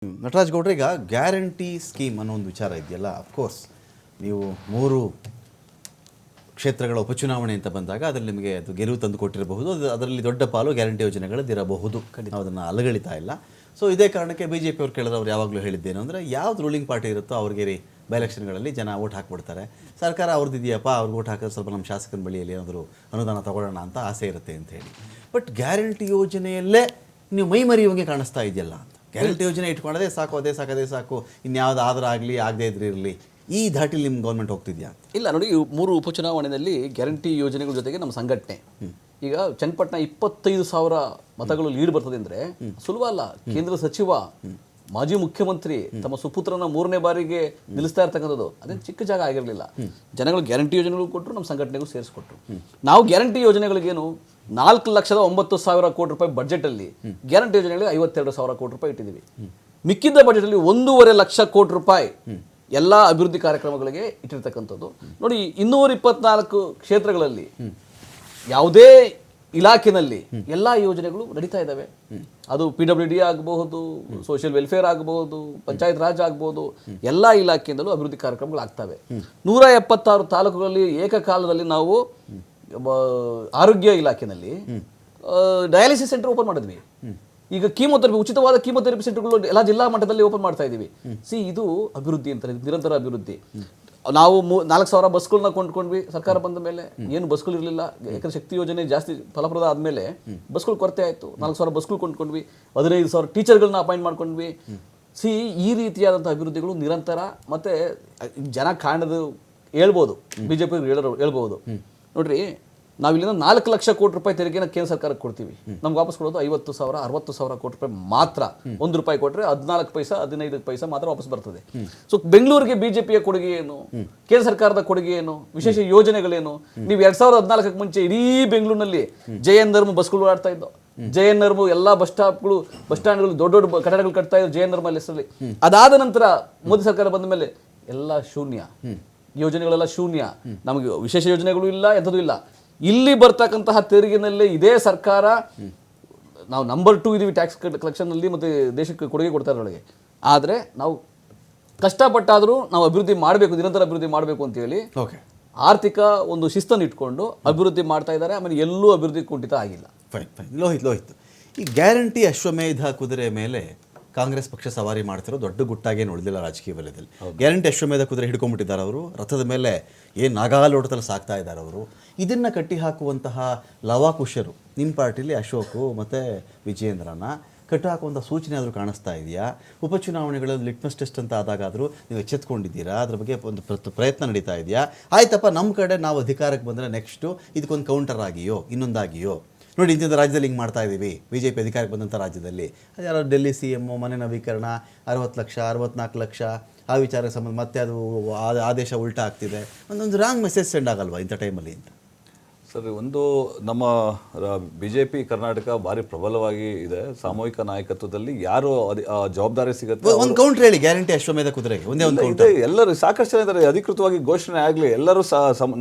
ನಟರಾಜ್ ಗೌಡ್ರೆ, ಈಗ guarantee scheme ಅನ್ನೋ ಒಂದು ವಿಚಾರ ಇದೆಯಲ್ಲ, ಅಫ್ಕೋರ್ಸ್ ನೀವು 3 ಕ್ಷೇತ್ರಗಳ ಉಪಚುನಾವಣೆ ಅಂತ ಬಂದಾಗ ಅದರಲ್ಲಿ ನಿಮಗೆ ಅದು ಗೆಲುವು ತಂದು ಕೊಟ್ಟಿರಬಹುದು. ಅದರಲ್ಲಿ ದೊಡ್ಡ ಪಾಲು ಗ್ಯಾರಂಟಿ ಯೋಜನೆಗಳದ್ದಿರಬಹುದು, ನಾವು ಅದನ್ನು ಅಲಗಳಿತಾ ಇಲ್ಲ. ಸೊ ಇದೇ ಕಾರಣಕ್ಕೆ BJP ಅವ್ರು ಕೇಳಿದ್ರೆ ಅವ್ರು ಯಾವಾಗಲೂ ಹೇಳಿದ್ದೇನು ಅಂದರೆ, ಯಾವ್ದು ರೂಲಿಂಗ್ ಪಾರ್ಟಿ ಇರುತ್ತೋ ಅವ್ರಿಗೆ ಬೈ ಎಲೆಕ್ಷನ್ಗಳಲ್ಲಿ ಜನ ಓಟ್ ಹಾಕ್ಬಿಡ್ತಾರೆ. ಸರ್ಕಾರ ಅವ್ರದ್ದು ಇದೆಯಪ್ಪ, ಅವ್ರಿಗೆ ಓಟ್ ಹಾಕಿದ್ರೆ ಸ್ವಲ್ಪ ನಮ್ಮ ಶಾಸಕನ ಬಳಿಯಲ್ಲಿ ಏನಾದರೂ ಅನುದಾನ ತಗೊಳ್ಳೋಣ ಅಂತ ಆಸೆ ಇರುತ್ತೆ ಅಂತ ಹೇಳಿ. ಬಟ್ ಗ್ಯಾರಂಟಿ ಯೋಜನೆಯಲ್ಲೇ ನೀವು ಮೈ ಮರೆಯುವಂಗೆ ಕಾಣಿಸ್ತಾ ಇದೆಯಲ್ಲ ಅಂತ. ಗ್ಯಾರಂಟಿ ಯೋಜನೆ ಇಟ್ಕೊಂಡದೇ ಸಾಕು, ಅದೇ ಸಾಕು, ಇನ್ಯಾವುದು ಆದರೂ ಆಗಲಿ ಆಗದೇ ಇದ್ರೆ ಇರಲಿ, ಈ ಧಾಟಿಲಿ ನಿಮ್ಮ ಗೌರ್ಮೆಂಟ್ ಹೋಗ್ತಿದ್ಯಾ ಅಂತ. ಇಲ್ಲ ನೋಡಿ, 3 ಉಪಚುನಾವಣೆಯಲ್ಲಿ ಗ್ಯಾರಂಟಿ ಯೋಜನೆಗಳ ಜೊತೆಗೆ ನಮ್ಮ ಸಂಘಟನೆ ಈಗ ಚನ್ನಪಟ್ಟಣ 25,000 ಮತಗಳು ಲೀಡ್ ಬರ್ತದೆ ಅಂದರೆ ಸುಲಭ ಅಲ್ಲ. ಕೇಂದ್ರ ಸಚಿವ, ಮಾಜಿ ಮುಖ್ಯಮಂತ್ರಿ ತಮ್ಮ ಸುಪುತ್ರನ 3ನೇ ಬಾರಿಗೆ ನಿಲ್ಲಿಸ್ತಾ ಇರ್ತಕ್ಕಂಥದ್ದು ಅದೇನು ಚಿಕ್ಕ ಜಾಗ ಆಗಿರಲಿಲ್ಲ. ಜನಗಳು ಗ್ಯಾರಂಟಿ ಯೋಜನೆಗಳು ಕೊಟ್ಟರು, ನಮ್ಮ ಸಂಘಟನೆಗೂ ಸೇರಿಸ್ಕೊಟ್ರು. ನಾವು ಗ್ಯಾರಂಟಿ ಯೋಜನೆಗಳಿಗೇನು 4,09,000 ಕೋಟಿ ರೂಪಾಯಿ ಬಜೆಟಲ್ಲಿ ಗ್ಯಾರಂಟಿ ಯೋಜನೆಗಳಿಗೆ 52,000 ಕೋಟಿ ರೂಪಾಯಿ ಇಟ್ಟಿದ್ದೀವಿ. ಮಿಕ್ಕಿದ್ದ ಬಜೆಟಲ್ಲಿ 1.5 ಲಕ್ಷ ಕೋಟಿ ರೂಪಾಯಿ ಎಲ್ಲ ಅಭಿವೃದ್ಧಿ ಕಾರ್ಯಕ್ರಮಗಳಿಗೆ ಇಟ್ಟಿರ್ತಕ್ಕಂಥದ್ದು. ನೋಡಿ, 224 ಕ್ಷೇತ್ರಗಳಲ್ಲಿ ಯಾವುದೇ ಇಲಾಖೆನಲ್ಲಿ ಎಲ್ಲ ಯೋಜನೆಗಳು ನಡೀತಾ ಇದ್ದಾವೆ. ಅದು PWD ಆಗಬಹುದು, ಸೋಷಿಯಲ್ ವೆಲ್ಫೇರ್ ಆಗಬಹುದು, ಪಂಚಾಯತ್ ರಾಜ್ ಆಗಬಹುದು, ಎಲ್ಲ ಇಲಾಖೆಯಿಂದಲೂ ಅಭಿವೃದ್ಧಿ ಕಾರ್ಯಕ್ರಮಗಳು ಆಗ್ತವೆ. 176 ತಾಲೂಕುಗಳಲ್ಲಿ ಏಕಕಾಲದಲ್ಲಿ ನಾವು ಆರೋಗ್ಯ ಇಲಾಖೆನಲ್ಲಿ ಡಯಾಲಿಸಿಸ್ ಸೆಂಟರ್ ಓಪನ್ ಮಾಡಿದ್ವಿ. ಈಗ ಕೀಮೋಥೆರಪಿ, ಉಚಿತವಾದ ಕೀಮೋಥೆರಪಿ ಸೆಂಟರ್ಗಳು ಎಲ್ಲ ಜಿಲ್ಲಾ ಮಟ್ಟದಲ್ಲಿ ಓಪನ್ ಮಾಡ್ತಾ ಇದ್ದೀವಿ. ಇದು ಅಭಿವೃದ್ಧಿ ಅಂತಾರೆ, ನಿರಂತರ ಅಭಿವೃದ್ಧಿ. ನಾವು 4,000 ಬಸ್ಗಳನ್ನ ಕೊಂಡ್ಕೊಂಡ್ವಿ ಸರ್ಕಾರ ಬಂದ ಮೇಲೆ. ಏನು ಬಸ್ಗಳು ಇರಲಿಲ್ಲ, ಯಾಕಂದ್ರೆ ಶಕ್ತಿ ಯೋಜನೆ ಜಾಸ್ತಿ ಫಲಪ್ರದ ಆದಮೇಲೆ ಬಸ್ಗಳು ಕೊರತೆ ಆಯಿತು. 4,000 ಬಸ್ಗಳು ಕೊಂಡ್ಕೊಂಡ್ವಿ, 15,000 ಟೀಚರ್ಗಳನ್ನ ಅಪಾಯಿಂಟ್ ಮಾಡ್ಕೊಂಡ್ವಿ. ಈ ರೀತಿಯಾದಂಥ ಅಭಿವೃದ್ಧಿಗಳು ನಿರಂತರ. ಮತ್ತು ಜನ ಕಾಣದು ಹೇಳ್ಬೋದು, BJP ಹೇಳ್ಬೋದು. ನೋಡ್ರಿ, ನಾವಿಲ್ಲಿಂದ 4 ಲಕ್ಷ ಕೋಟಿ ರೂಪಾಯಿ ತೆರಿಗೆನ ಕೇಂದ್ರ ಸರ್ಕಾರಕ್ಕೆ ಕೊಡ್ತೀವಿ. ನಮ್ಗೆ ವಾಪಸ್ ಕೊಡೋದು 50,000 60,000 ಕೋಟಿ ರೂಪಾಯಿ ಮಾತ್ರ. 1 ರೂಪಾಯಿ ಕೊಟ್ಟರೆ 14 ಪೈಸಾ 15 ಪೈಸಾ ಮಾತ್ರ ವಾಪಸ್ ಬರ್ತದೆ. ಸೊ ಬೆಂಗಳೂರಿಗೆ BJPಯ ಕೊಡುಗೆ ಏನು, ಕೇಂದ್ರ ಸರ್ಕಾರದ ಕೊಡುಗೆ ಏನು, ವಿಶೇಷ ಯೋಜನೆಗಳೇನು? ನೀವು 2014ಕ್ಕೆ ಮುಂಚೆ ಇಡೀ ಬೆಂಗಳೂರಿನಲ್ಲಿ JN ಧರ್ಮ ಬಸ್ಗಳು ಓಡಾಡ್ತಾ ಇದ್ದೋ. JN ಧರ್ಮ ಎಲ್ಲ ಬಸ್ ಸ್ಟ್ಯಾಂಡ್ಗಳು ದೊಡ್ಡ ದೊಡ್ಡ ಕಟ್ಟಡಗಳು ಕಟ್ತಾ ಇದ್ರು JN ಧರ್ಮ ಹೆಸರಲ್ಲಿ. ಅದಾದ ನಂತರ ಮೋದಿ ಸರ್ಕಾರ ಬಂದ ಮೇಲೆ ಎಲ್ಲ ಶೂನ್ಯ, ಯೋಜನೆಗಳೆಲ್ಲ ಶೂನ್ಯ. ನಮಗೆ ವಿಶೇಷ ಯೋಜನೆಗಳು ಇಲ್ಲ, ಎಂಥದ್ದು ಇಲ್ಲ. ಇಲ್ಲಿ ಬರ್ತಕ್ಕಂತಹ ತೆರಿಗೆನಲ್ಲೇ ಇದೇ ಸರ್ಕಾರ ನಾವು ನಂಬರ್ 2 ಇದೀವಿ ಟ್ಯಾಕ್ಸ್ ಕಲೆಕ್ಷನ್ನಲ್ಲಿ, ಮತ್ತು ದೇಶಕ್ಕೆ ಕೊಡುಗೆ ಕೊಡ್ತಾ ಇರೋಳಗೆ. ಆದರೆ ನಾವು ಕಷ್ಟಪಟ್ಟಾದರೂ ನಾವು ಅಭಿವೃದ್ಧಿ ಮಾಡಬೇಕು, ನಿರಂತರ ಅಭಿವೃದ್ಧಿ ಮಾಡಬೇಕು ಅಂತೇಳಿ ಆರ್ಥಿಕ ಒಂದು ಶಿಸ್ತನ್ನು ಇಟ್ಕೊಂಡು ಅಭಿವೃದ್ಧಿ ಮಾಡ್ತಾ ಇದ್ದಾರೆ. ಆಮೇಲೆ ಎಲ್ಲೂ ಅಭಿವೃದ್ಧಿ ಕುಂಠಿತ ಆಗಿಲ್ಲ. ಫೈನ್. ಲೋಹಿತ್, ಈ ಗ್ಯಾರಂಟಿ ಅಶ್ವಮೇಧ ಕುದುರೆ ಮೇಲೆ ಕಾಂಗ್ರೆಸ್ ಪಕ್ಷ ಸವಾರಿ ಮಾಡ್ತಿರೋ ದೊಡ್ಡ ಗುಟ್ಟಾಗೇನು ಉಳಿದಿಲ್ಲ ರಾಜಕೀಯ ವಲಯದಲ್ಲಿ. ಗ್ಯಾರಂಟಿ ಅಶ್ವಮೇಧ ಕುದುರೆ ಹಿಡ್ಕೊಂಡ್ಬಿಟ್ಟಿದ್ದಾರೆ ಅವರು. ರಥದ ಮೇಲೆ ಏನು ನಾಗಾಲೋಟದಲ್ಲಿ ಸಾಕ್ತಾ ಇದ್ದಾರೆ ಅವರು. ಇದನ್ನು ಕಟ್ಟಿ ಹಾಕುವಂತಹ ಲವಾಕುಶರು ನಿಮ್ಮ ಪಾರ್ಟಿಲಿ ಅಶೋಕು ಮತ್ತು ವಿಜಯೇಂದ್ರನ ಕಟ್ಟಿ ಹಾಕುವಂಥ ಸೂಚನೆ ಆದರೂ ಕಾಣಿಸ್ತಾ ಇದೆಯಾ? ಉಪಚುನಾವಣೆಗಳಲ್ಲಿ ಲಿಟ್ಮಸ್ ಟೆಸ್ಟ್ ಅಂತ ಆದಾಗಾದರೂ ನೀವು ಎಚ್ಚೆತ್ಕೊಂಡಿದ್ದೀರಾ? ಅದ್ರ ಬಗ್ಗೆ ಒಂದು ಪ್ರಯತ್ನ ನಡೀತಾ ಇದೆಯಾ? ಆಯ್ತಪ್ಪ, ನಮ್ಮ ಕಡೆ ನಾವು ಅಧಿಕಾರಕ್ಕೆ ಬಂದರೆ ನೆಕ್ಸ್ಟು ಇದಕ್ಕೊಂದು ಕೌಂಟರ್ ಆಗಿಯೋ ಇನ್ನೊಂದಾಗಿಯೋ. ನೋಡಿ, ಇಂಥ ರಾಜ್ಯದಲ್ಲಿ ಹಿಂಗೆ ಮಾಡ್ತಾ ಇದ್ದೀವಿ. BJP ಅಧಿಕಾರಕ್ಕೆ ಬಂದಂಥ ರಾಜ್ಯದಲ್ಲಿ ಅದು ಯಾರೋ ಡೆಲ್ಲಿ CM ಮನೆ ನವೀಕರಣ 60 ಲಕ್ಷ 64 ಲಕ್ಷ ಆ ವಿಚಾರಕ್ಕೆ ಸಂಬಂಧ ಮತ್ತೆ ಅದು ಆದೇಶ ಉಲ್ಟಾ ಆಗ್ತಿದೆ. ಒಂದೊಂದು ರಾಂಗ್ ಮೆಸೇಜ್ ಸೆಂಡ್ ಆಗಲ್ವಾ ಇಂಥ ಟೈಮಲ್ಲಿ ಅಂತ? ಸರ್, ಒಂದು ನಮ್ಮ BJP ಕರ್ನಾಟಕ ಭಾರಿ ಪ್ರಬಲವಾಗಿ ಇದೆ. ಸಾಮೂಹಿಕ ನಾಯಕತ್ವದಲ್ಲಿ ಯಾರು ಜವಾಬ್ದಾರಿ ಸಿಗುತ್ತೆ. ಒಂದು ಕೌಂಟರ್ ಹೇಳಿ ಗ್ಯಾರಂಟಿ ಅಶ್ವಮೇಧ ಕುದುರೆಗೆ. ಒಂದೇ ಒಂದು ಕೌಂಟರ್. ಎಲ್ಲರೂ ಸಾಕಷ್ಟು ಜನ ಇದ್ದಾರೆ, ಅಧಿಕೃತವಾಗಿ ಘೋಷಣೆ ಆಗಲಿ. ಎಲ್ಲರೂ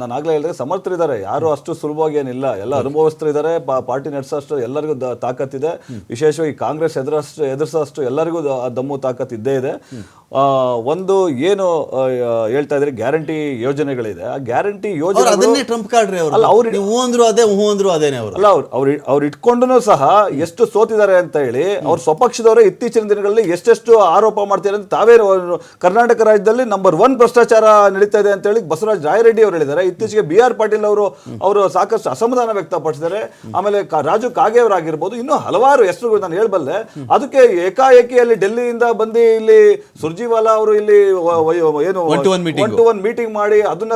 ನಾನು ಆಗಲೇ ಹೇಳಿದ್ರೆ ಸಮರ್ಥರಿದ್ದಾರೆ, ಯಾರು ಅಷ್ಟು ಸುಲಭವಾಗಿ ಏನಿಲ್ಲ. ಎಲ್ಲ ಅನುಭವಸ್ಥರಿದ್ದಾರೆ, ಪಾರ್ಟಿ ನಡೆಸೋಷ್ಟು ಎಲ್ಲರಿಗೂ ತಾಕತ್ತಿದೆ. ವಿಶೇಷವಾಗಿ ಕಾಂಗ್ರೆಸ್ ಎದುರಿಸೋಷ್ಟು ಎಲ್ಲರಿಗೂ ದಮ್ಮು ತಾಕತ್ತು ಇದ್ದೇ ಇದೆ. ಒಂದು ಏನು ಹೇಳ್ತಾ ಇದ್ರೆ ಗ್ಯಾರಂಟಿ ಯೋಜನೆಗಳಿದೆ, ಆ ಗ್ಯಾರಂಟಿ ಯೋಜನೆ ಅದನ್ನೇ ಟ್ರಂಪ್ ಕಾರ್ಡ್ ರೀ. ಅಲ್ಲ, ಅವ್ರು ಹೂ ಅಂದ್ರು ಅದೇನೆ ಅವರು. ಅಲ್ಲ, ಅವ್ರು ಇಟ್ಕೊಂಡು ಸಹ ಎಷ್ಟು ಸೋತಿದ್ದಾರೆ ಅಂತ ಹೇಳಿ ಅವ್ರ ಸ್ವಪಕ್ಷದವರೇ ಇತ್ತೀಚಿನ ದಿನಗಳಲ್ಲಿ ಎಷ್ಟೆಷ್ಟು ಆರೋಪ ಮಾಡ್ತಾರೆ ಅಂತ ತಾವೇ ಕರ್ನಾಟಕ ರಾಜ್ಯದಲ್ಲಿ ನಂಬರ್ 1 ಭ್ರಷ್ಟಾಚಾರ ನಡೀತಾ ಇದೆ ಅಂತ ಹೇಳಿ ಬಸವರಾಜ ರಾಯರೆಡ್ಡಿ ಅವರು ಹೇಳಿದ್ದಾರೆ. ಇತ್ತೀಚೆಗೆ BR ಪಾಟೀಲ್ ಅವರು ಸಾಕಷ್ಟು ಅಸಮಾಧಾನ ವ್ಯಕ್ತಪಡಿಸಿದ್ದಾರೆ. ಆಮೇಲೆ ರಾಜು ಕಾಗೆ ಅವರಾಗಿರ್ಬೋದು, ಇನ್ನೂ ಹಲವಾರು ಹೆಸರುಗಳು ನಾನು ಹೇಳಬಲ್ಲೆ. ಅದಕ್ಕೆ ಏಕಾಏಕಿ ಅಲ್ಲಿ ಡೆಲ್ಲಿಯಿಂದ ಬಂದು ಇಲ್ಲಿ ಸುರ್ಜಿವಾಲಾ ಅವರು ಇಲ್ಲಿ ಏನು 1-to-1 ಮೀಟಿಂಗ್ ಮಾಡಿ ಅದನ್ನ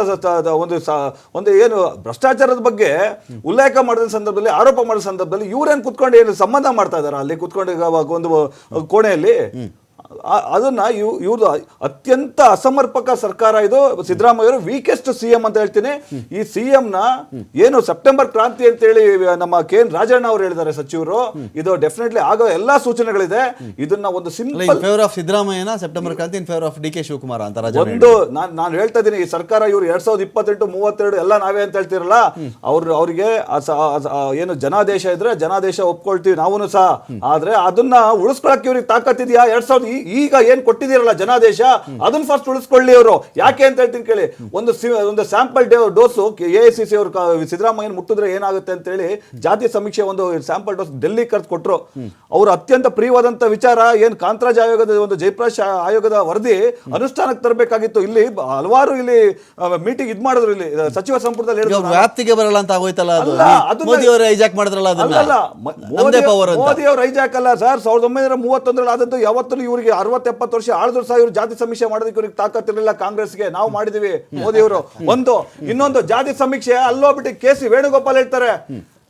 ಒಂದು ಏನು ಭ್ರಷ್ಟಾಚಾರದ ಬಗ್ಗೆ ಉಲ್ಲೇಖ ಮಾಡಿದ ಸಂದರ್ಭದಲ್ಲಿ, ಆರೋಪ ಮಾಡಿದ ಸಂದರ್ಭದಲ್ಲಿ ಇವ್ರೇನು ಕುತ್ಕೊಂಡು ಏನು ಸಂಬಂಧ ಮಾಡ್ತಾ ಇದಾರ ಅಲ್ಲಿ ಕುತ್ಕೊಂಡು ಒಂದು ಕೋಣೆಯಲ್ಲಿ? ಅದನ್ನ ಇವ್ರದ್ದು ಅತ್ಯಂತ ಅಸಮರ್ಪಕ ಸರ್ಕಾರ ಇದು. ಸಿದ್ದರಾಮಯ್ಯ ಅವರು ವೀಕೆಸ್ಟ್ CM ಅಂತ ಹೇಳ್ತೀನಿ. ಈ CM ನ ಏನು ಸೆಪ್ಟೆಂಬರ್ ಕ್ರಾಂತಿ ಅಂತ ಹೇಳಿ ನಮ್ಮ KN ರಾಜಣ್ಣ ಅವರು ಹೇಳಿದ್ದಾರೆ ಸಚಿವರು, ಇದು ಡೆಫಿನೆಟ್ಲಿ ಆಗೋ ಎಲ್ಲಾ ಸೂಚನೆಗಳಿದೆ. ಇದನ್ನ ಒಂದು ಸಿಂಪಲ್ ಫೇವರ್ ಆಫ್ ಸಿದ್ದರಾಮಯ್ಯನ ಸೆಪ್ಟೆಂಬರ್ ಕ್ರಾಂತಿ in favour of DK Shivakumar ಅಂತ ಒಂದು ನಾನು ಹೇಳ್ತಾ ಇದ್ದೀನಿ. ಈ ಸರ್ಕಾರ ಇವ್ರು 2028 32 ಎಲ್ಲ ನಾವೇ ಅಂತ ಹೇಳ್ತಿರಲ್ಲ, ಅವ್ರಿಗೆ ಏನು ಜನಾದೇಶ ಇದ್ರೆ ಜನಾದೇಶ ಒಪ್ಕೊಳ್ತೀವಿ ನಾವು ಸಹ. ಆದ್ರೆ ಅದನ್ನ ಉಳಿಸ್ಕೊಳಕ್ಕೆ ಇವ್ರಿಗೆ ತಾಕತ್ತಿದೆಯಾ? ಈಗ ಏನ್ ಕೊಟ್ಟಿದ್ದೀರಲ್ಲ ಜನಾದೇಶ ಅದನ್ನ ಫಸ್ಟ್ ಉಳಿಸ್ಕೊಳ್ಳಿ ಅವರು. ಯಾಕೆ ಅಂತ ಹೇಳ್ತೀನಿ ಕೇಳಿ. ಒಂದು ಸ್ಯಾಂಪಲ್ ಡೋಸ್ AICC ಅವರು ಸಿದ್ದರಾಮಯ್ಯ ಮುಟ್ಟಿದ್ರೆ ಏನಾಗುತ್ತೆ ಅಂತ ಹೇಳಿ ಜಾತಿ ಸಮೀಕ್ಷೆ ಒಂದು ಸ್ಯಾಂಪಲ್ ಡೋಸ್ ಡೆಲ್ಲಿ ಕರೆದು ಕೊಟ್ರು. ಅವರು ಅತ್ಯಂತ ಪ್ರಿಯವಾದಂತ ವಿಚಾರ ಏನ್ ಕಾಂತರಾಜ್ ಆಯೋಗದ ಒಂದು ಜಯಪ್ರಕಾಶ್ ಆಯೋಗದ ವರದಿ ಅನುಷ್ಠಾನಕ್ಕೆ ತರಬೇಕಾಗಿತ್ತು. ಇಲ್ಲಿ ಹಲವಾರು ಇಲ್ಲಿ ಮೀಟಿಂಗ್ ಇದ್ ಮಾಡಿದ್ರು, ಇಲ್ಲಿ ಸಚಿವ ಸಂಪುಟದಲ್ಲಿ ವ್ಯಾಪ್ತಿಗೆ ಬರಲ್ಲ ಅಂತ ಆಗೋಯ್ತಲ್ಲ. ಮೋದಿ ಅವರು ಹೈಜಾಕ್ ಮಾಡಿದ್ರಲ್ಲ ಅದನ್ನ. ಮೋದಿ ಅವರು ಹೈಜಾಕ್ ಅಲ್ಲ ಸರ್. 1931 ಆದದ್ದು ಯಾವತ್ತೂ ಇವರಿಗೆ 60-70 ವರ್ಷ ಆಳಿದ್ರು ಸಹ ಇವರು ಜಾತಿ ಸಮೀಕ್ಷೆ ಮಾಡೋದಕ್ಕೆ ಇವ್ರಿಗೆ ತಾಕತ್ತಿರಲಿಲ್ಲ. ಕಾಂಗ್ರೆಸ್ಗೆ ನಾವು ಮಾಡಿದೀವಿ ಮೋದಿ ಅವರು. ಇನ್ನೊಂದು ಜಾತಿ ಸಮೀಕ್ಷೆ ಅಲ್ಲೋಗ್ಬಿಟ್ಟು KC ವೇಣುಗೋಪಾಲ್ ಹೇಳ್ತಾರೆ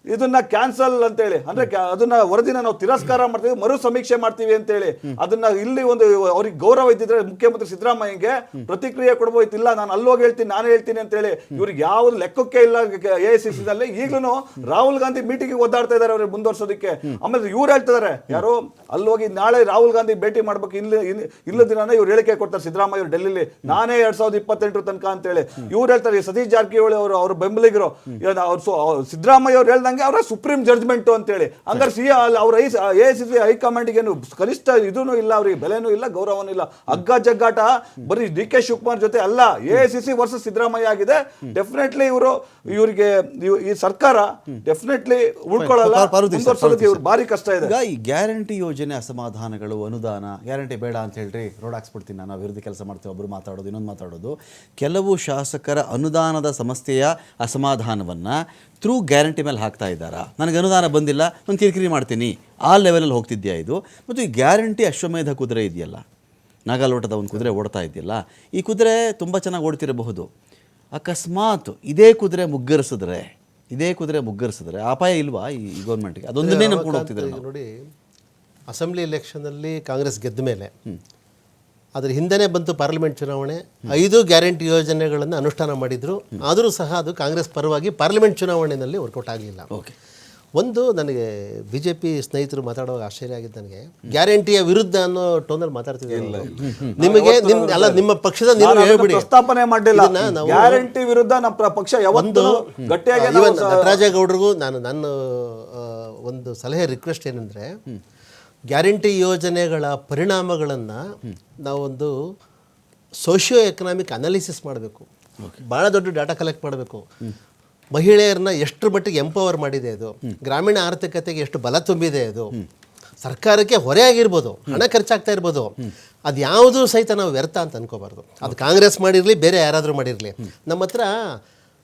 ಇದನ್ನ ಕ್ಯಾನ್ಸಲ್ ಅಂತ ಹೇಳಿ, ಅಂದ್ರೆ ಅದನ್ನ ವರದಿನ ನಾವು ತಿರಸ್ಕಾರ ಮಾಡ್ತೀವಿ, ಮರು ಸಮೀಕ್ಷೆ ಮಾಡ್ತೀವಿ ಅಂತ ಹೇಳಿ. ಅದನ್ನ ಇಲ್ಲಿ ಒಂದು ಅವ್ರಿಗೆ ಗೌರವ ಇದ್ದಿದ್ರೆ ಮುಖ್ಯಮಂತ್ರಿ ಸಿದ್ದರಾಮಯ್ಯಗೆ ಪ್ರತಿಕ್ರಿಯೆ ಕೊಡಬಹುದು. ಇಲ್ಲ ನಾನು ಅಲ್ಲೋಗಿ ಹೇಳ್ತೀನಿ, ನಾನೇ ಹೇಳ್ತೀನಿ ಅಂತ ಹೇಳಿ ಇವ್ರಿಗೆ ಯಾವ್ದು ಲೆಕ್ಕಕ್ಕೆ ಇಲ್ಲ. AICC ನಲ್ಲಿ ಈಗಲೂ ರಾಹುಲ್ ಗಾಂಧಿ ಮೀಟಿಂಗ್ ಒದ್ದಾಡ್ತಾ ಇದಾರೆ ಅವ್ರಿಗೆ ಮುಂದುವರ್ಸೋದಕ್ಕೆ. ಆಮೇಲೆ ಇವ್ರು ಹೇಳ್ತಿದಾರೆ ಯಾರು ಅಲ್ಲೋಗಿ ನಾಳೆ ರಾಹುಲ್ ಗಾಂಧಿ ಭೇಟಿ ಮಾಡ್ಬೇಕು, ಇಲ್ಲ ದಿನ ಇವ್ರು ಹೇಳಿಕೆ ಕೊಡ್ತಾರೆ ಸಿದ್ದರಾಮಯ್ಯ ಅವರು ಡೆಲ್ಲಿಲಿ ನಾನೇ 2028 ತನಕ ಅಂತ ಹೇಳಿ. ಇವ್ರು ಹೇಳ್ತಾರೆ ಸತೀಶ್ ಜಾರಕಿಹೊಳಿ ಅವರು ಅವ್ರ ಬೆಂಬಲಿಗರು ಸಿದ್ದರಾಮಯ್ಯ ಅವ್ರು ಹೇಳ್ದಂಗೆ ಅವರ ಸುಪ್ರೀಂ ಜಡ್ಜ್ಮೆಂಟ್ ಅಂತ ಹೇಳಿ. ಹಂಗಾರೆ ಅವ್ರ AICC ಹೈಕಮಾಂಡ್ಗೆ ಏನು ಕನಿಷ್ಠ ಇದೂ ಇಲ್ಲ, ಅವ್ರಿಗೆ ಬೆಲೆನೂ ಇಲ್ಲ, ಗೌರವನೂ ಇಲ್ಲ. ಹಗ್ಗ ಜಗ್ಗಾಟ ಬರೀ DK ಶಿವಕುಮಾರ್ ಜೊತೆ ಅಲ್ಲ, AICC ವರ್ಸಸ್ ಸಿದ್ದರಾಮಯ್ಯ ಆಗಿದೆ. ಡೆಫಿನೆಟ್ಲಿ ಇವರಿಗೆ ಈ ಸರ್ಕಾರ ಡೆಫಿನೆಟ್ಲಿ ಉಳ್ಕೊಳ್ಳಲ್ಲ, ಮುಂದುವರ್ಸೋದಕ್ಕೆ ಇವ್ರು ಭಾರಿ ಕಷ್ಟ ಇದೆ. ಈಗ ಈ ಗ್ಯಾರಂಟಿ ಯೋಜನೆ ಅಸಮಾಧಾನಗಳು, ಅನುದಾನ ಗ್ಯಾರಂಟಿ ಬೇಡ ಅಂತ ಹೇಳ್ರಿ ರೋಡ್ ಹಾಕ್ಸ್ಬಿಡ್ತೀನಿ ನಾನು, ಅಭಿವೃದ್ಧಿ ಕೆಲಸ ಮಾಡ್ತೀವಿ, ಒಬ್ರು ಮಾತಾಡೋದು ಇನ್ನೊಂದು ಮಾತಾಡೋದು. ಕೆಲವು ಶಾಸಕರ ಅನುದಾನದ ಸಮಸ್ಯೆಯ ಅಸಮಾಧಾನವನ್ನ ಥ್ರೂ ಗ್ಯಾರಂಟಿ ಮೇಲೆ ಹಾಕ್ತಾ ಇದ್ದಾರಾ? ನನಗೆ ಅನುದಾನ ಬಂದಿಲ್ಲ, ನಾನು ಕಿರಿಕಿರಿ ಮಾಡ್ತೀನಿ, ಆ ಲೆವೆಲಲ್ಲಿ ಹೋಗ್ತಿದ್ಯಾ ಇದು? ಮತ್ತು ಈ ಗ್ಯಾರಂಟಿ ಅಶ್ವಮೇಧ ಕುದುರೆ ಇದೆಯಲ್ಲ, ನಾಗಾಲೋಟದ ಒಂದು ಕುದುರೆ ಓಡ್ತಾ ಇದೆಯಲ್ಲ, ಈ ಕುದುರೆ ತುಂಬ ಚೆನ್ನಾಗಿ ಓಡ್ತಿರಬಹುದು. ಅಕಸ್ಮಾತ್ ಇದೇ ಕುದುರೆ ಮುಗ್ಗರಿಸಿದ್ರೆ ಅಪಾಯ ಇಲ್ವಾ ಈ ಗೌರ್ಮೆಂಟ್ಗೆ? ಅದೊಂದನ್ನೇ ನಂಬ್ಕೊಂಡು ಹೋಗ್ತಿದ್ದಾರೆ. ನೋಡಿ, ಅಸೆಂಬ್ಲಿ ಎಲೆಕ್ಷನಲ್ಲಿ ಕಾಂಗ್ರೆಸ್ ಗೆದ್ದ ಮೇಲೆ ಅದ್ರ ಹಿಂದೆನೇ ಬಂತು ಪಾರ್ಲಿಮೆಂಟ್ ಚುನಾವಣೆ. 5 ಗ್ಯಾರಂಟಿ ಯೋಜನೆಗಳನ್ನು ಅನುಷ್ಠಾನ ಮಾಡಿದ್ರು. ಆದರೂ ಸಹ ಅದು ಕಾಂಗ್ರೆಸ್ ಪರವಾಗಿ ಪಾರ್ಲಿಮೆಂಟ್ ಚುನಾವಣೆಯಲ್ಲಿ ವರ್ಕೌಟ್ ಆಗಲಿಲ್ಲ. ಒಂದು ನನಗೆ BJP ಸ್ನೇಹಿತರು ಮಾತಾಡುವಾಗ ಆಶ್ಚರ್ಯ ಆಗಿದ್ದು, ನನಗೆ ಗ್ಯಾರಂಟಿಯ ವಿರುದ್ಧ ಅನ್ನೋ ಟೋನಲ್ಲಿ ಮಾತಾಡ್ತಿದ್ದಾರೆ. ನಿಮಗೆ ನಿಮ್ಮ ಪಕ್ಷದ ನೀವು ಹೇಳ್ಬಿಡಿ, ಪ್ರಸ್ತಾಪನೆ ಮಾಡಲಿಲ್ಲ. ಗ್ಯಾರಂಟಿ ವಿರುದ್ಧ ನಮ್ಮ ಪಕ್ಷ ಯಾವತ್ತೂ ಗಟ್ಟಿಯಾಗಿ. ನಟರಾಜೇಗೌಡರಿಗೂ ನನ್ನ ಒಂದು ಸಲಹೆ ರಿಕ್ವೆಸ್ಟ್ ಏನಂದರೆ, ಗ್ಯಾರಂಟಿ ಯೋಜನೆಗಳ ಪರಿಣಾಮಗಳನ್ನು ನಾವೊಂದು ಸೋಷಿಯೋ ಎಕನಾಮಿಕ್ ಅನಾಲಿಸಿಸ್ ಮಾಡಬೇಕು. ಭಾಳ ದೊಡ್ಡ ಡಾಟಾ ಕಲೆಕ್ಟ್ ಮಾಡಬೇಕು. ಮಹಿಳೆಯರನ್ನ ಎಷ್ಟು ಮಟ್ಟಿಗೆ ಎಂಪವರ್ ಮಾಡಿದೆ ಅದು, ಗ್ರಾಮೀಣ ಆರ್ಥಿಕತೆಗೆ ಎಷ್ಟು ಬಲ ತುಂಬಿದೆ ಅದು, ಸರ್ಕಾರಕ್ಕೆ ಹೊರೆ ಆಗಿರ್ಬೋದು, ಹಣ ಖರ್ಚಾಗ್ತಾ ಇರ್ಬೋದು, ಅದು ಯಾವುದೂ ಸಹಿತ ನಾವು ವ್ಯರ್ಥ ಅಂತ ಅನ್ಕೋಬಾರ್ದು. ಅದು ಕಾಂಗ್ರೆಸ್ ಮಾಡಿರಲಿ, ಬೇರೆ ಯಾರಾದರೂ ಮಾಡಿರಲಿ. ನಮ್ಮ ಹತ್ರ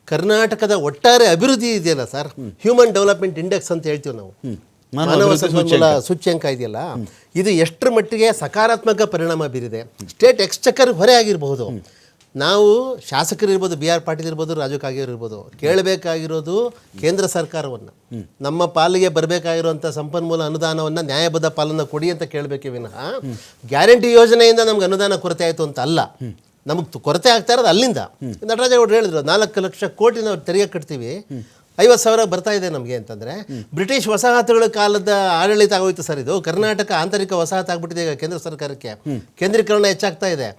ಕರ್ನಾಟಕದ ಒಟ್ಟಾರೆ ಅಭಿವೃದ್ಧಿ ಇದೆಯಲ್ಲ ಸರ್, ಹ್ಯೂಮನ್ ಡೆವಲಪ್ಮೆಂಟ್ ಇಂಡೆಕ್ಸ್ ಅಂತ ಹೇಳ್ತೀವಿ ನಾವು, ಮಾನವ ಸಂಪನ್ಮೂಲ ಸೂಚ್ಯಂಕ ಇದೆಯಲ್ಲ, ಇದು ಎಷ್ಟರ ಮಟ್ಟಿಗೆ ಸಕಾರಾತ್ಮಕ ಪರಿಣಾಮ ಬೀರಿದೆ. ಸ್ಟೇಟ್ ಎಕ್ಸ್ಚೆಕರ್ ಹೊರೆ ಆಗಿರಬಹುದು. ನಾವು ಶಾಸಕರಿರ್ಬೋದು, BR ಪಾಟೀಲ್ ಇರ್ಬೋದು, ರಾಜು ಕಾಗೇರಿ ಇರ್ಬೋದು, ಕೇಳಬೇಕಾಗಿರೋದು ಕೇಂದ್ರ ಸರ್ಕಾರವನ್ನು, ನಮ್ಮ ಪಾಲಿಗೆ ಬರಬೇಕಾಗಿರುವಂಥ ಸಂಪನ್ಮೂಲ ಅನುದಾನವನ್ನು ನ್ಯಾಯಬದ್ಧ ಪಾಲನ್ನು ಕೊಡಿ ಅಂತ ಕೇಳಬೇಕೇ ವಿನಃ ಗ್ಯಾರಂಟಿ ಯೋಜನೆಯಿಂದ ನಮ್ಗೆ ಅನುದಾನ ಕೊರತೆ ಆಯಿತು ಅಂತ ಅಲ್ಲ. ನಮಗೆ ಕೊರತೆ ಆಗ್ತಾ ಇರೋದು ಅಲ್ಲಿಂದ. ನಟರಾಜೇಗೌಡರು ಹೇಳಿದ್ರು 4 ಲಕ್ಷ ಕೋಟಿ ನಾವು ತೆರಿಗೆ ಕಟ್ತೀವಿ, 50,000 ಬರ್ತಾ ಇದೆ ನಮಗೆ ಅಂತಂದರೆ, ಬ್ರಿಟಿಷ್ ವಸಾಹತುಗಳ ಕಾಲದ ಆಡಳಿತ ಆಗೋಯ್ತು ಸರ್ ಇದು. ಕರ್ನಾಟಕ ಆಂತರಿಕ ವಸಾಹತು ಆಗ್ಬಿಟ್ಟಿದೆ ಈಗ ಕೇಂದ್ರ ಸರ್ಕಾರಕ್ಕೆ. ಕೇಂದ್ರೀಕರಣ ಹೆಚ್ಚಾಗ್ತಾ ಇದೆ,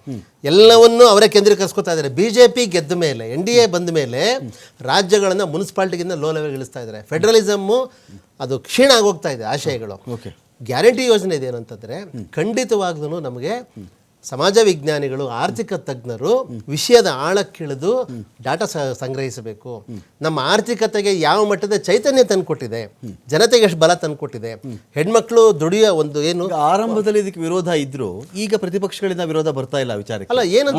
ಎಲ್ಲವನ್ನೂ ಅವರೇ ಕೇಂದ್ರೀಕರಿಸ್ಕೊತಾ ಇದ್ದಾರೆ. BJP ಗೆದ್ದ ಮೇಲೆ, NDA ಬಂದ ಮೇಲೆ ರಾಜ್ಯಗಳನ್ನು ಮುನ್ಸಿಪಾಲ್ಟಿಗಿಂತ ಲೋ ಲೆವೆಲ್ ಇಳಿಸ್ತಾ ಇದ್ದಾರೆ. ಫೆಡರಲಿಸಮ್ಮು ಅದು ಕ್ಷೀಣ ಆಗೋಗ್ತಾ ಇದೆ ಆಶಯಗಳು. ಗ್ಯಾರಂಟಿ ಯೋಜನೆ ಇದೇನಂತಂದರೆ, ಖಂಡಿತವಾಗ್ಲೂ ನಮಗೆ ಸಮಾಜ ವಿಜ್ಞಾನಿಗಳು, ಆರ್ಥಿಕ ತಜ್ಞರು ವಿಷಯದ ಆಳಕ್ಕಿಳಿದು ಡಾಟಾ ಸಂಗ್ರಹಿಸಬೇಕು. ನಮ್ಮ ಆರ್ಥಿಕತೆಗೆ ಯಾವ ಮಟ್ಟದ ಚೈತನ್ಯ ತಂದುಕೊಟ್ಟಿದೆ, ಜನತೆಗೆ ಎಷ್ಟು ಬಲ ತಂದುಕೊಟ್ಟಿದೆ, ಹೆಣ್ಮಕ್ಳು ದುಡಿಯೋ ಒಂದು ಏನು. ಆರಂಭದಲ್ಲಿ ಇದಕ್ಕೆ ವಿರೋಧ ಇದ್ರು, ಈಗ ಪ್ರತಿಪಕ್ಷಗಳಿಂದ ವಿರೋಧ ಬರ್ತಾ ಇಲ್ಲ ವಿಚಾರಕ್ಕೆ. ಅಲ್ಲ, ಏನಂತ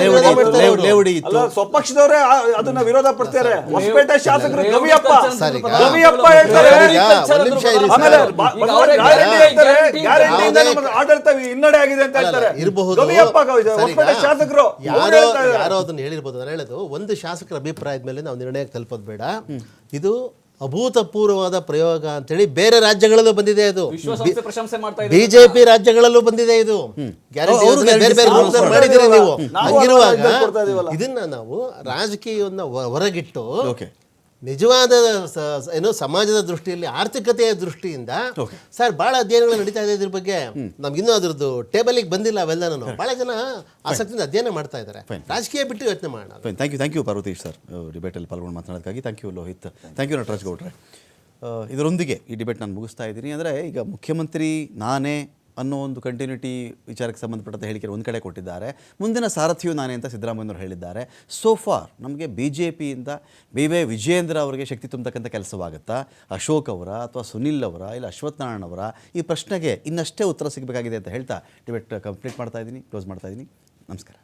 ಸ್ವಪಕ್ಷದವರೇ ಅದನ್ನ ವಿರೋಧ ಪಡ್ತಾರೆ. ಹೊಸಪೇಟೆ ಶಾಸಕರು ಗವಿಯಪ್ಪ ಆಡಳಿತ ಹಿನ್ನಡೆ ಆಗಿದೆ ಅಂತ ಹೇಳ್ತಾರೆ. ಇರಬಹುದು, ಯಾರೋ ಅದನ್ನ ಹೇಳಿರ್ಬೋದು. ನಾನು ಹೇಳೋದು, ಒಂದು ಶಾಸಕರ ಅಭಿಪ್ರಾಯದ ಮೇಲೆ ನಾವು ನಿರ್ಣಯಕ್ಕೆ ತಲುಪೋದು ಬೇಡ. ಇದು ಅಭೂತಪೂರ್ವವಾದ ಪ್ರಯೋಗ ಅಂತೇಳಿ ಬೇರೆ ರಾಜ್ಯಗಳಲ್ಲೂ ಬಂದಿದೆ. ಅದು BJP ರಾಜ್ಯಗಳಲ್ಲೂ ಬಂದಿದೆ. ಇದು ಗ್ಯಾರಂಟಿ ಬೇರೆ ಬೇರೆ ಮಾಡಿದ್ದೀರಿ ನೀವು. ಹಂಗಿರುವಾಗ ಇದನ್ನ ನಾವು ರಾಜಕೀಯವನ್ನು ಹೊರಗಿಟ್ಟು ನಿಜವಾದ ಏನು ಸಮಾಜದ ದೃಷ್ಟಿಯಲ್ಲಿ, ಆರ್ಥಿಕತೆಯ ದೃಷ್ಟಿಯಿಂದ ಸರ್ ಭಾಳ ಅಧ್ಯಯನಗಳು ನಡೀತಾ ಇದೆ ಇದ್ರ ಬಗ್ಗೆ. ನಮ್ಗಿನ್ನೂ ಅದ್ರದ್ದು ಟೇಬಲಿಗೆ ಬಂದಿಲ್ಲ ಅವೆಲ್ಲ. ನಾನು ಭಾಳ ಜನ ಆಸಕ್ತಿಯಿಂದ ಅಧ್ಯಯನ ಮಾಡ್ತಾ ಇದ್ದಾರೆ. ರಾಜಕೀಯ ಬಿಟ್ಟು ಯೋಚನೆ ಮಾಡೋಣ. ಥ್ಯಾಂಕ್ ಯು ಪಾರ್ವತೀಶ್ ಸರ್, ಡಿಬೇಟಲ್ಲಿ ಪಾಲ್ಗೊಂಡು ಮಾತನಾಡೋದಕ್ಕಾಗಿ. Thank you Lohith, thank you Nataraj ಗೌಡ್ರೆ. ಇದರೊಂದಿಗೆ ಈ ಡಿಬೇಟ್ ನಾನು ಮುಗಿಸ್ತಾ ಇದ್ದೀನಿ. ಅಂದರೆ ಈಗ ಮುಖ್ಯಮಂತ್ರಿ ನಾನೇ ಅನ್ನೋ ಒಂದು ಕಂಟಿನ್ಯೂಟಿ ವಿಚಾರಕ್ಕೆ ಸಂಬಂಧಪಟ್ಟಂತೆ ಹೇಳಿಕೆ ಒಂದು ಕಡೆ ಕೊಟ್ಟಿದ್ದಾರೆ. ಮುಂದಿನ ಸಾರಥಿಯು ನಾನೇ ಅಂತ ಸಿದ್ದರಾಮಯ್ಯನವರು ಹೇಳಿದ್ದಾರೆ. ಸೋ ಫಾರ್ ನಮಗೆ ಬಿ ಜೆ ಪಿಯಿಂದ ವೈ ವಿಜಯೇಂದ್ರ ಅವರಿಗೆ ಶಕ್ತಿ ತುಂಬತಕ್ಕಂಥ ಕೆಲಸವಾಗುತ್ತಾ, ಅಶೋಕ್ ಅವರ ಅಥವಾ ಸುನಿಲ್ ಅವರ ಇಲ್ಲ ಅಶ್ವಥ್ ನಾರಾಯಣ ಅವರ, ಈ ಪ್ರಶ್ನೆಗೆ ಇನ್ನಷ್ಟೇ ಉತ್ತರ ಸಿಗಬೇಕಾಗಿದೆ ಅಂತ ಹೇಳ್ತಾ ಡಿಬೇಟ್ ಕಂಪ್ಲೀಟ್ ಮಾಡ್ತಾ ಇದ್ದೀನಿ, ಕ್ಲೋಸ್ ಮಾಡ್ತಾ ಇದ್ದೀನಿ. ನಮಸ್ಕಾರ.